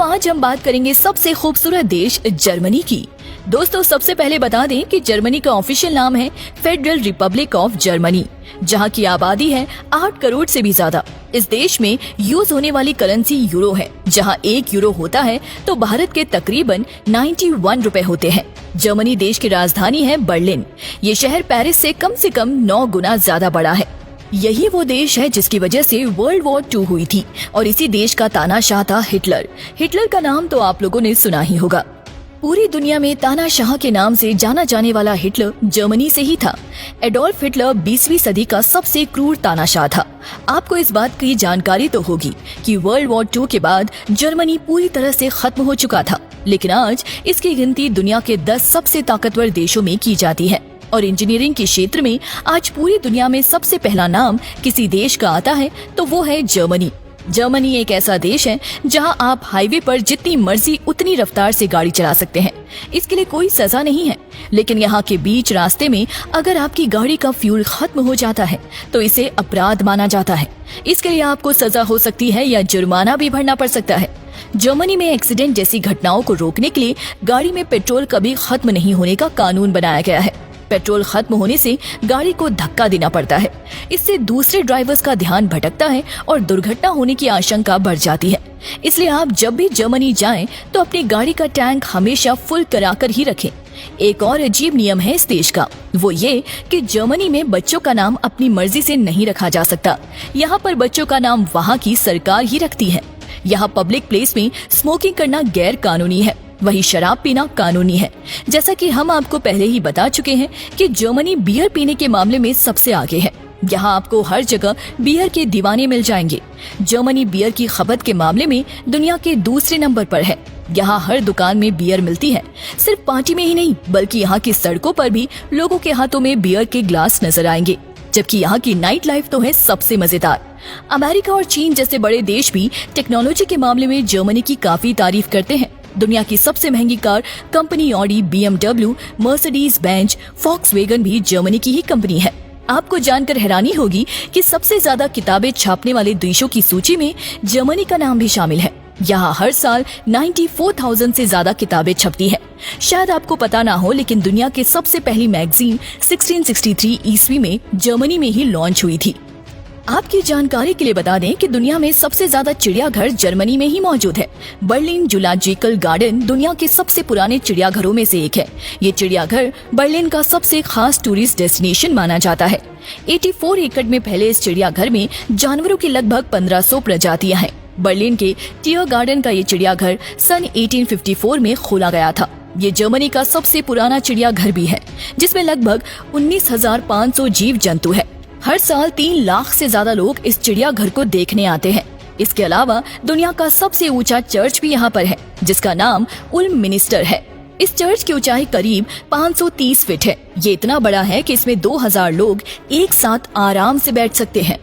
आज हम बात करेंगे सबसे खूबसूरत देश जर्मनी की। दोस्तों, सबसे पहले बता दें कि जर्मनी का ऑफिशियल नाम है फेडरल रिपब्लिक ऑफ जर्मनी, जहां की आबादी है 8 करोड़ से भी ज्यादा। इस देश में यूज होने वाली करेंसी यूरो है, जहां 1 यूरो होता है तो भारत के तकरीबन 91 रुपए होते हैं। जर्मनी देश की राजधानी है बर्लिन। ये शहर पेरिस से कम 9 गुना ज्यादा बड़ा है। यही वो देश है जिसकी वजह से वर्ल्ड वॉर 2 हुई थी और इसी देश का तानाशाह था हिटलर। हिटलर का नाम तो आप लोगों ने सुना ही होगा। पूरी दुनिया में तानाशाह के नाम से जाना जाने वाला हिटलर जर्मनी से ही था। एडोल्फ हिटलर 20वीं सदी का सबसे क्रूर तानाशाह था। आपको इस बात की जानकारी तो होगी कि वर्ल्ड वॉर 2 के बाद जर्मनी पूरी तरह से खत्म हो चुका था, लेकिन आज इसकी गिनती दुनिया के 10 सबसे ताकतवर देशों में की जाती है। और इंजीनियरिंग के क्षेत्र में आज पूरी दुनिया में सबसे पहला नाम किसी देश का आता है तो वो है जर्मनी। जर्मनी एक ऐसा देश है जहां आप हाईवे पर जितनी मर्जी उतनी रफ्तार से गाड़ी चला सकते हैं। इसके लिए कोई सजा नहीं है, लेकिन यहाँ के बीच रास्ते में अगर आपकी गाड़ी का फ्यूल खत्म हो जाता है तो इसे अपराध माना जाता है। इसके लिए आपको सजा हो सकती है या जुर्माना भी भरना पड़ सकता है। जर्मनी में एक्सीडेंट जैसी घटनाओं को रोकने के लिए गाड़ी में पेट्रोल कभी खत्म नहीं होने का कानून बनाया गया है। पेट्रोल खत्म होने से गाड़ी को धक्का देना पड़ता है। इससे दूसरे ड्राइवर्स का ध्यान भटकता है और दुर्घटना होने की आशंका बढ़ जाती है। इसलिए आप जब भी जर्मनी जाएं तो अपनी गाड़ी का टैंक हमेशा फुल कराकर ही रखें। एक और अजीब नियम है इस देश का, वो ये कि जर्मनी में बच्चों का नाम अपनी मर्जी से नहीं रखा जा सकता। यहाँ पर बच्चों का नाम वहाँ की सरकार ही रखती है। यहाँ पब्लिक प्लेस में स्मोकिंग करना गैर कानूनी है, वही शराब पीना कानूनी है। जैसा कि हम आपको पहले ही बता चुके हैं कि जर्मनी बियर पीने के मामले में सबसे आगे है। यहाँ आपको हर जगह बियर के दीवाने मिल जाएंगे। जर्मनी बियर की खपत के मामले में दुनिया के दूसरे नंबर पर है। यहाँ हर दुकान में बियर मिलती है। सिर्फ पार्टी में ही नहीं, बल्कि यहाँ की सड़कों पर भी लोगों के हाथों में बियर के ग्लास नजर आएंगे। जबकि यहाँ की नाइट लाइफ तो है सबसे मजेदार। अमेरिका और चीन जैसे बड़े देश भी टेक्नोलॉजी के मामले में जर्मनी की काफी तारीफ करते हैं। दुनिया की सबसे महंगी car company Audi, BMW, Mercedes Benz, Volkswagen भी जर्मनी की ही कंपनी है। आपको जानकर हैरानी होगी कि सबसे ज्यादा किताबें छापने वाले देशों की सूची में जर्मनी का नाम भी शामिल है। यहाँ हर साल 94,000 से ज्यादा किताबें छपती है। शायद आपको पता ना हो, लेकिन दुनिया की सबसे पहली मैगजीन 1663 ईस्वी में जर्मनी में ही लॉन्च हुई थी। आपकी जानकारी के लिए बता दें कि दुनिया में सबसे ज्यादा चिड़ियाघर जर्मनी में ही मौजूद है। बर्लिन जूलॉजिकल गार्डन दुनिया के सबसे पुराने चिड़ियाघरों में से एक है। ये चिड़ियाघर बर्लिन का सबसे खास टूरिस्ट डेस्टिनेशन माना जाता है। 84 एकड़ में फैले इस चिड़ियाघर में जानवरों की लगभग 1500 प्रजातियां हैं। बर्लिन के टियर गार्डन का ये चिड़ियाघर सन 1854 में खोला गया था। ये जर्मनी का सबसे पुराना चिड़ियाघर भी है, जिसमें लगभग 19,500 जीव जंतु है। हर साल 3 लाख से ज्यादा लोग इस चिड़ियाघर को देखने आते हैं। इसके अलावा दुनिया का सबसे ऊंचा चर्च भी यहाँ पर है, जिसका नाम उल्म मिनिस्टर है। इस चर्च की ऊंचाई करीब 530 फीट है। ये इतना बड़ा है कि इसमें 2000 लोग एक साथ आराम से बैठ सकते हैं।